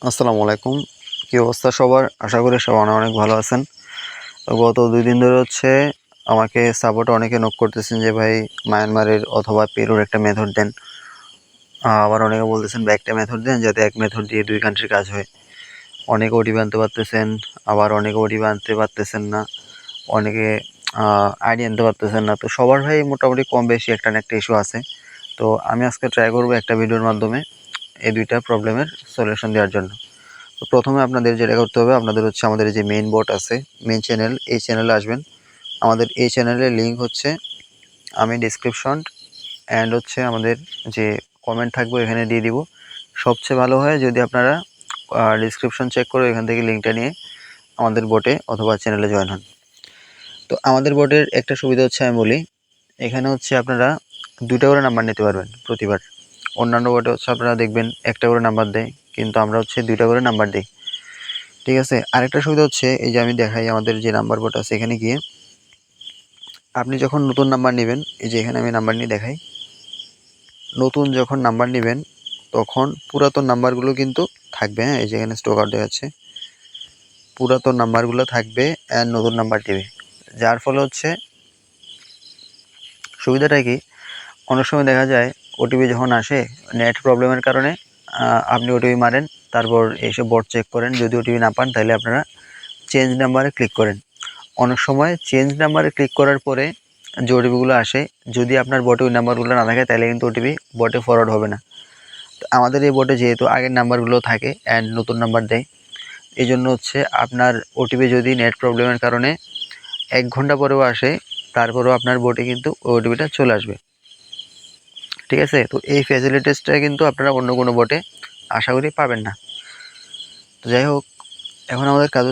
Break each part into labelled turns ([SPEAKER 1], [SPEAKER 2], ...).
[SPEAKER 1] আসসালামু আলাইকুম। কি অবস্থা সবার? আশা করি সবাই অনেক ভালো আছেন। তো গত ২ দিন ধরে আমাকে সাপোর্টে অনেকে নক করতেছেন যে ভাই মায়ানমারের অথবা পেরুর একটা মেথড দেন। আবার অনেকে বলতেছেন ভাই একটা মেথড দেন যাতে এক মেথড দিয়ে ২ কান্ট্রির কাজ হয়। অনেকে ওটিপি আনতে পারতেছেন, আবার অনেকে ওটিপি আনতে পারতেছেন না। অনেকে আইডি আনতে পারতেছেন না। তো সবার ভাই মোটামুটি কম বেশি একটা না একটা ইস্যু আছে। তো আমি আজকে ট্রাই করব একটা ভিডিওর মাধ্যমে এই ২ টা প্রবলেমের সলিউশন দেওয়ার জন্য। তো প্রথমে আপনাদের যেটা করতে হবে, আপনাদের আমাদের যে মেইন বট আছে, মেইন চ্যানেল, এই চ্যানেলে আসবেন। আমাদের এই চ্যানেলের লিঙ্ক আমি ডেসক্রিপশন অ্যান্ড আমাদের যে কমেন্ট থাকবে এখানে দিয়ে দিব। সবচেয়ে ভালো হয় যদি আপনারা ডেসক্রিপশন চেক করে এখান থেকে লিঙ্কটা নিয়ে আমাদের বটে অথবা চ্যানেলে জয়েন হন। তো আমাদের বটের একটা সুবিধা আমি বলি, এখানে আপনারা ২টা করে নাম্বার নিতে পারবেন প্রতিবার। অন্যান্য বটে আপনারা দেখবেন একটা করে নাম্বার দেয়, কিন্তু আমরা ২টা করে নাম্বার দিই। ঠিক আছে। আরেকটা সুবিধা এই যে আমি দেখাই আমাদের যে নাম্বার বোর্ড আছে, এখানে গিয়ে আপনি যখন নতুন নাম্বার নেবেন, এই যে এখানে আমি নাম্বার নিয়ে দেখাই, নতুন যখন নাম্বার নেবেন তখন পুরাতন নাম্বারগুলো কিন্তু থাকবে। হ্যাঁ, এই যে এখানে স্টক আউট দেখাচ্ছে, পুরাতন নাম্বারগুলো থাকবে অ্যান্ড নতুন নাম্বার দিবে। যার ফলে সুবিধাটা কি, অনেক সময় দেখা যায় ওটিপি যখন আসে নেট প্রবলেমের কারণে আপনি ওটিপি মারেন, তারপর এসে বট চেক করেন, যদি ওটিপি না পান তাহলে আপনারা চেঞ্জ নাম্বারে ক্লিক করেন। অনেক সময় চেঞ্জ নাম্বারে ক্লিক করার পরে যে ওটিপিগুলো আসে, যদি আপনার বটে ওই নাম্বারগুলো না থাকে তাহলে কিন্তু ওটিপি বটে ফরওয়ার্ড হবে না। তো আমাদের এই বটে যেহেতু আগের নাম্বারগুলো থাকে অ্যান্ড নতুন নাম্বার দেয়, এই জন্য আপনার ওটিপি যদি নেট প্রবলেমের কারণে ১ ঘন্টা পরেও আসে, তারপরেও আপনার বটে কিন্তু ওই ওটিপিটা চলে আসবে। ঠিক আছে। তো এই ফ্যাসিলিটিসটা কিন্তু আপনারা অন্য কোনো বটে আশা করি পাবেন না। তো যাই হোক, এখন আমাদের কাজ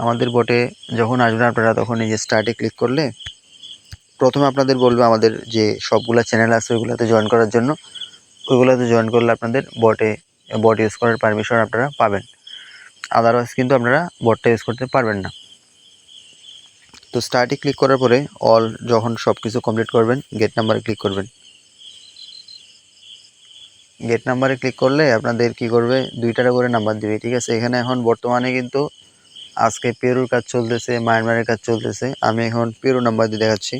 [SPEAKER 1] আমাদের বটে যখন আসবেন আপনারা, তখন এই যে স্টার্টে ক্লিক করলে প্রথমে আপনাদের বলবে আমাদের যে সবগুলা চ্যানেল আছে ওইগুলোতে জয়েন করার জন্য। ওইগুলোতে জয়েন করলে আপনাদের বট ইউজ করার পারমিশন আপনারা পাবেন। আদারওয়াইজ কিন্তু আপনারা বটটা ইউজ করতে পারবেন না। তো স্টার্টে ক্লিক করার পরে যখন সব কিছু কমপ্লিট করবেন, গেট নাম্বারে ক্লিক করবেন। গেট নাম্বারে ক্লিক করলে আপনাদের কি করবে, ২টা করে নাম্বার দিবে। ঠিক আছে। এখানে এখন বর্তমানে কিন্তু আজকে পেরুর কাজ চলতেছে, মায়ানমারের কাজ চলতেছে। আমি এখন পেরু নাম্বার দিয়ে দেখাচ্ছি।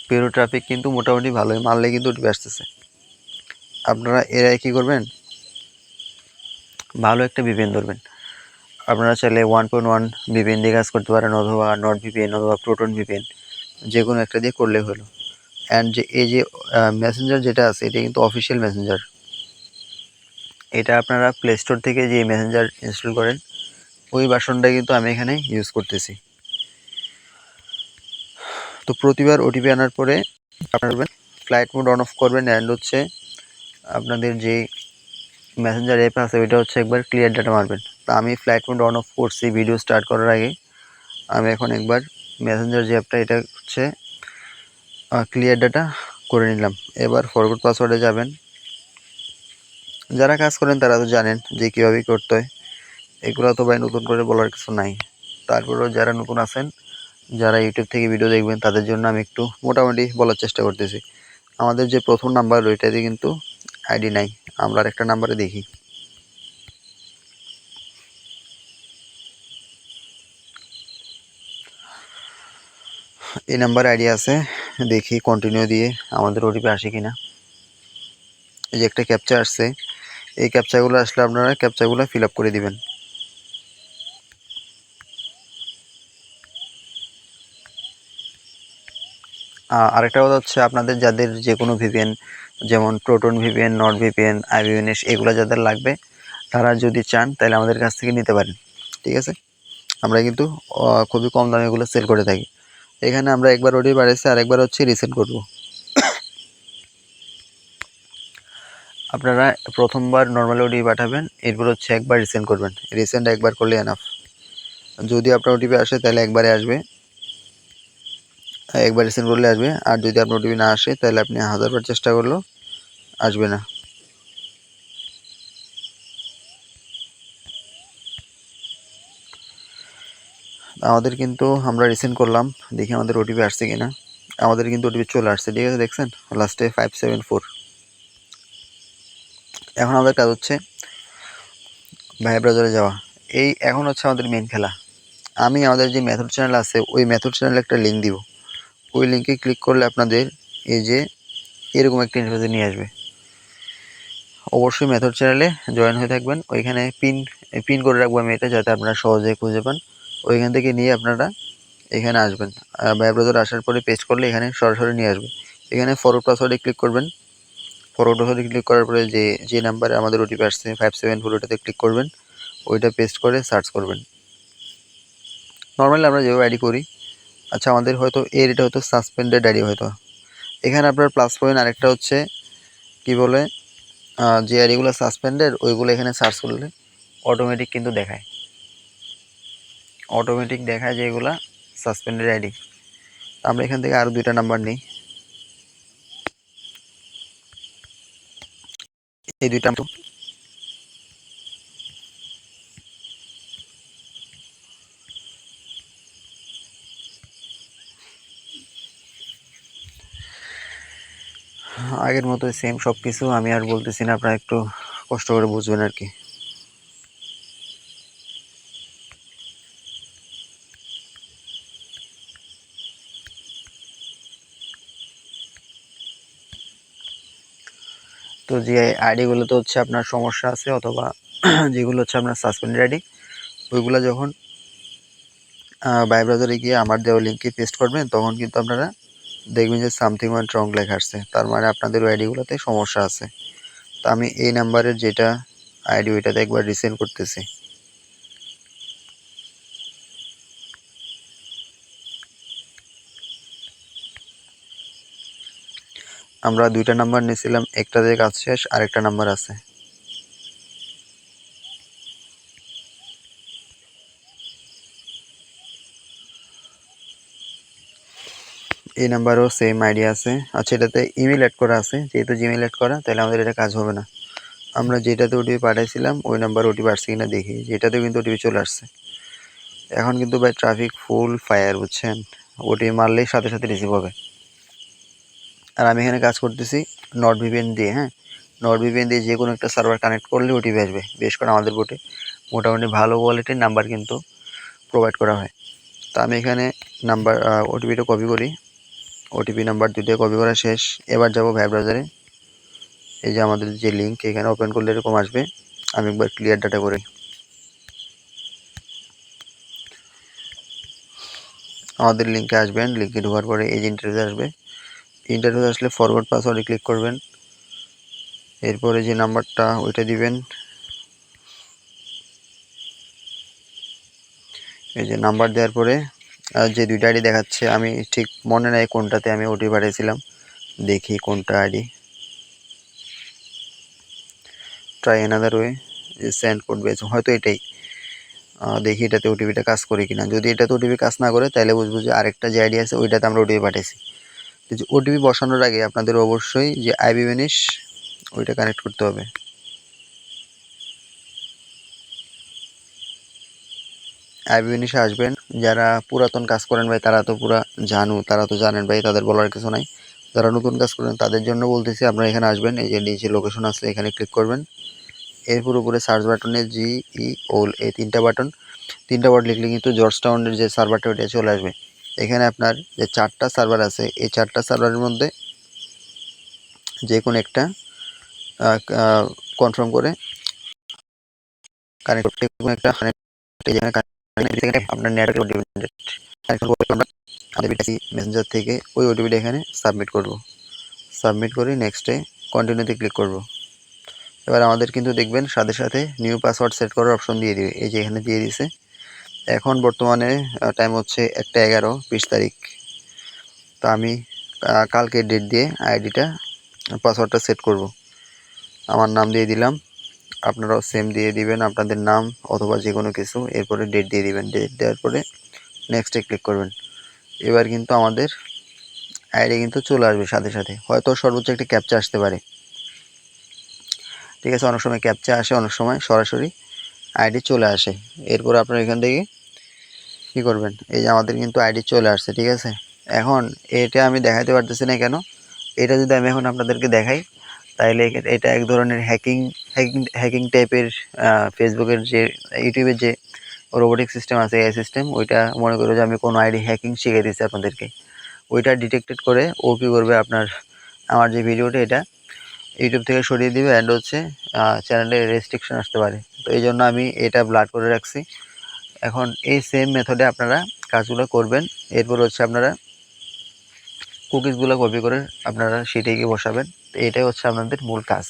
[SPEAKER 1] পেরু ট্রাফিক কিন্তু মোটামুটি ভালোই, মারলে কিন্তু ওটিপি আসতেছে। আপনারা এরাই কি করবেন, ভালো একটা ভিপিএন ধরবেন। আপনারা চাইলে 1.1 ভিপিএন দিয়ে কাজ করতে পারেন, অথবা নট ভিপিএন অথবা প্রোটন ভিপিএন, যে কোনো একটা দিয়ে করলে হলো। অ্যান্ড এই যে মেসেঞ্জার যেটা আছে, এটা কিন্তু অফিসিয়াল মেসেঞ্জার। এটা আপনারা প্লে স্টোর থেকে যে মেসেঞ্জার ইনস্টল করেন, ওই ভার্সনটা কিন্তু আমি এখানে ইউজ করতেছি। তো প্রতিবার ওটিপি আনার পরে আপনারা ফ্লাইট মোড অন অফ করবেন, অ্যান্ড আপনাদের যে মেসেঞ্জার অ্যাপ আছে ওইটা একবার ক্লিয়ার ডাটা মারবেন। তো আমি ফ্লাইট মোড অন অফ করছি ভিডিও স্টার্ট করার আগে। আমি এখন একবার মেসেঞ্জার যে অ্যাপটা, এটা ক্লিয়ার ডাটা করে নিলাম। এবার ফরগট পাসওয়ার্ডে যাবেন। যারা কাজ করেন তারা তো জানেন যে কীভাবে করতে হয়, এগুলো তো ভাই নতুন করে বলার কিছু নাই। তারপরেও যারা নতুন আছেন, যারা ইউটিউব থেকে ভিডিও দেখবেন, তাদের জন্য আমি একটু মোটামুটি বলার চেষ্টা করতেছি। আমাদের যে প্রথম নাম্বার, ওইটাতে কিন্তু আইডি নাই। আমরা আরেকটা নাম্বারে দেখি। এই নাম্বারে আইডি আছে, দেখি কন্টিনিউ দিয়ে আমাদের ওটিপি আসে কিনা। এই যে একটা ক্যাপচা আসছে, এই ক্যাপচাগুলো আসলে আপনারা ক্যাপচাগুলো ফিল আপ করে দিবেন। আরেকটা কথা আপনাদের যাদের যে কোনো ভিপিএন, যেমন প্রোটন ভিপিএন, নট ভিপিএন, আইভিএনএস, এগুলো যাদের লাগবে, তারা যদি চান তাহলে আমাদের কাছ থেকে নিতে পারেন। ঠিক আছে। আমরা কিন্তু খুবই কম দামে এগুলো সেল করে থাকি। এখানে আমরা একবার ওটিপি বাড়াইছি, আর একবার রিসেট করব। আপনারা প্রথমবার নর্মাল ওটিপি পাঠাবেন, এরপর একবার রিসেন্ড করবেন। রিসেন্ড একবার করলে এনাফ। যদি আপনার ওটিপি আসে তাহলে একবারে আসবে, একবার রিসেন্ড করলে আসবে। আর যদি আপনার ওটিপি না আসে তাহলে আপনি 1000বার চেষ্টা করলেও আসবে না। আমাদের কিন্তু আমরা রিসেন্ড করলাম, দেখি আমাদের ওটিপি আসছে কিনা। আমাদের কিন্তু ওটিপি চলে আসছে। ঠিক আছে, দেখছেন লাস্টে 574। এখন আমাদের কাজ হচ্ছে ভাইয়া ব্রাউজারে যাওয়া। এই এখন হচ্ছে আমাদের মেন খেলা। আমি আমাদের যে মেথড চ্যানেল আছে ওই মেথড চ্যানেলে একটা লিঙ্ক দিব। ওই লিঙ্কে ক্লিক করলে আপনাদের এই যে এরকম একটা ইন্টারফেসে নিয়ে আসবে। অবশ্যই মেথড চ্যানেলে জয়েন হয়ে থাকবেন। ওইখানে পিন করে রাখবো আমি এটা, যাতে আপনারা সহজে খুঁজে পান। ওইখান থেকে নিয়ে আপনারা এখানে আসবেন। ভাইয়া ব্রাউজারে আসার পরে পেস্ট করলে এখানে সরাসরি নিয়ে আসবে। এখানে ফরওয়ার্ড পাসওয়ার্ডে ক্লিক করবেন। ফরওয়ার্ড পাসওয়ার্ডে ক্লিক করার পরে যে নাম্বারে আমাদের ওটিপি আসছে 574, ওটাতে ক্লিক করবেন। ওইটা পেস্ট করে সার্চ করবেন। নর্মালি আমরা যেভাবে আইডি করি। আচ্ছা, আমাদের হয়তো এটা হয়তো সাসপেন্ডেড আইডি হয়তো। এখানে আপনার প্লাস পয়েন্ট আরেকটা হচ্ছে কি বলে, যে আইডিগুলো সাসপেন্ডেড ওইগুলো এখানে সার্চ করলে অটোমেটিক কিন্তু দেখায়। অটোমেটিক দেখায় যে এগুলা সাসপেন্ডেড আইডি। আমরা এখান থেকে আরও 2টা নাম্বার নিই। এই 2টা আগের মতো সেম সব কিছু, আমি আর বলতেছি না, আপনারা একটু কষ্ট করে বুঝবেন আর কি। তো যে আইডিগুলোতে হচ্ছে আপনার সমস্যা আছে অথবা যেগুলো হচ্ছে আপনার সাসপেন্ডেড আইডি, ওইগুলো যখন ভাইয়া ব্রাউজারে গিয়ে আমার দেওয়া লিঙ্কে পেস্ট করবেন, তখন কিন্তু আপনারা দেখবেন যে সামথিং ওয়েন্ট রং লেখা আসছে। তার মানে আপনাদের ওই আইডিগুলোতে সমস্যা আছে। তো আমি এই নাম্বারের যেটা আইডি ওইটাতে একবার রিসেন্ড করতেছি। আমরা 2টা নাম্বার নিয়েছিলাম, একটাতে কাজ শেষ, আরেকটা নাম্বার আছে। এই নাম্বারও সেম আইডি আছে। আচ্ছা, এটাতে ইমেল অ্যাড করা আছে, যেহেতু জিমেল অ্যাড করা, তাহলে আমাদের এটা কাজ হবে না। আমরা যেটাতে ওটিপি পাঠাইছিলাম ওই নাম্বার ওটিপি আসছে কিনা দেখি, যেটাতেও কিন্তু ওটিপি চলে আসছে। এখন কিন্তু ভাই ট্রাফিক ফুল ফায়ার, বুঝছেন? ওটিপি মারলেই সাথে সাথে রিসিভ হবে। আর আমি এখানে কাজ করতেছি নট ভিপিএন দিয়ে। হ্যাঁ, নট ভিপিএন দিয়ে যে কোনো একটা সার্ভার কানেক্ট করলে ওটিপি আসবে। বিশেষ করে আমাদের বোটে মোটামুটি ভালো কোয়ালিটির নাম্বার কিন্তু প্রোভাইড করা হয়। তো আমি এখানে নাম্বার ওটিপিটা কপি করি। ওটিপি নাম্বার 2টা কপি করা শেষ। এবার যাব ভাইয়া ব্রাউজারে। এই যে আমাদের যে লিঙ্ক, এখানে ওপেন করলে এরকম আসবে। আমি একবার ক্লিয়ার ডাটা করি। আমাদের লিঙ্কে আসবেন। লিঙ্কে ঢোকার পরে এই যে ইন্টারফেস আসবে। ইন্টারফেস আসলে ফরওয়ার্ড পাসওয়ার্ডে ক্লিক করবেন। এরপরে যে নাম্বারটা ওইটা দিবেন। এই যে নাম্বার দেওয়ার পরে যে 2টা আইডি দেখাচ্ছে, আমি ঠিক মনে নাই কোনটাতে আমি ওটিপি পাঠিয়েছিলাম। দেখি কোনটা ID. Try another way, send code পেয়েছে হয়তো এটাই। দেখি এটাতে ওটিপিটা কাজ করে কিনা। যদি এটাতে ওটিপি কাজ না করে তাহলে বুঝবো যে আরেকটা যে আইডি আছে ওইটাতে আমরা ওটিপি পাঠিয়েছি। যে ওটিপি বসানোর আগে আপনাদের অবশ্যই যে আইবি ভ্যানিশ ওইটা কানেক্ট করতে হবে। আইবি ভ্যানিশে আসবেন। যারা পুরাতন কাজ করেন ভাই তারা তো পুরা তারা তো জানেন ভাই, তাদের বলার কিছু নাই। যারা নতুন কাজ করেন তাদের জন্য বলতেছি, আপনারা এখানে আসবেন। এই যে নিচে লোকেশন আছে, এখানে ক্লিক করবেন। এরপর উপরে সার্চ বাটনে GEOL এই 3টা বাটন, 3টা ওয়ার্ড লিখলে কিন্তু জর্জ টাউনের যে সার্ভারটা ওইটা চলে আসবে। এখানে আপনার যে 4টা সার্ভার আছে, এই 4টা সার্ভারের মধ্যে যে কোনো একটা কনফার্ম করে কানেক্ট করতে, কোনো একটা আপনার নেটওয়ার্ক ডিপেন্ডেন্ট আমরা আমাদের বিটিসি মেসেঞ্জার থেকে ওই ওটিপিটা এখানে সাবমিট করব। সাবমিট করে নেক্সটে কন্টিনিউতে ক্লিক করব। এবার আমাদের কিন্তু দেখবেন সাথে সাথে নিউ পাসওয়ার্ড সেট করার অপশন দিয়ে দিবে। এই যে এখানে দিয়ে দিছে। এখন বর্তমানে টাইম হচ্ছে 1টা 11, 20 তারিখ। তো আমি কালকে ডেট দিয়ে আইডিটা পাসওয়ার্ডটা সেট করব। আমার নাম দিয়ে দিলাম, আপনারাও সেম দিয়ে দিবেন আপনাদের নাম অথবা যে কোনো কিছু। এরপরে ডেট দিয়ে দিবেন। ডেট দেওয়ার পরে নেক্সটে ক্লিক করবেন। এবার কিন্তু আমাদের আইডি কিন্তু চলে আসবে সাথে সাথে। হয়তো সর্বোচ্চ একটা ক্যাপচা আসতে পারে, ঠিক আছে? অনেক সময় ক্যাপচা আসে, অনেক সময় সরাসরি আইডি চলে আসে। এরপর আপনারা এখান থেকে কী করবেন, এই যে আমাদের কিন্তু আইডি চলে আসছে, ঠিক আছে? এখন এটা আমি দেখাতে পারতেছি না কেন, এটা যদি আমি এখন আপনাদেরকে দেখাই তাইলে এটা এক ধরনের হ্যাকিং হ্যাকিং হ্যাকিং টাইপের ফেসবুকের যে ইউটিউবের যে রোবোটিক সিস্টেম আছে, এআই সিস্টেম, ওইটা মনে করো যে আমি কোনো আইডি হ্যাকিং শিখিয়ে দিচ্ছি আপনাদেরকে। ওইটা ডিটেক্টেড করে ও কী করবে, আপনার আমার যে ভিডিওটা এটা ইউটিউব থেকে সরিয়ে দিবে অ্যান্ড হচ্ছে চ্যানেলে রেস্ট্রিকশন আসতে পারে। তো এই জন্য আমি এটা ব্লাড করে রাখছি। এখন এই সেম মেথডে আপনারা কাজগুলো করবেন। এরপর হচ্ছে আপনারা কুকিজগুলো কপি করে আপনারা সেটাই গিয়ে বসাবেন। তো এটাই হচ্ছে আপনাদের মূল কাজ।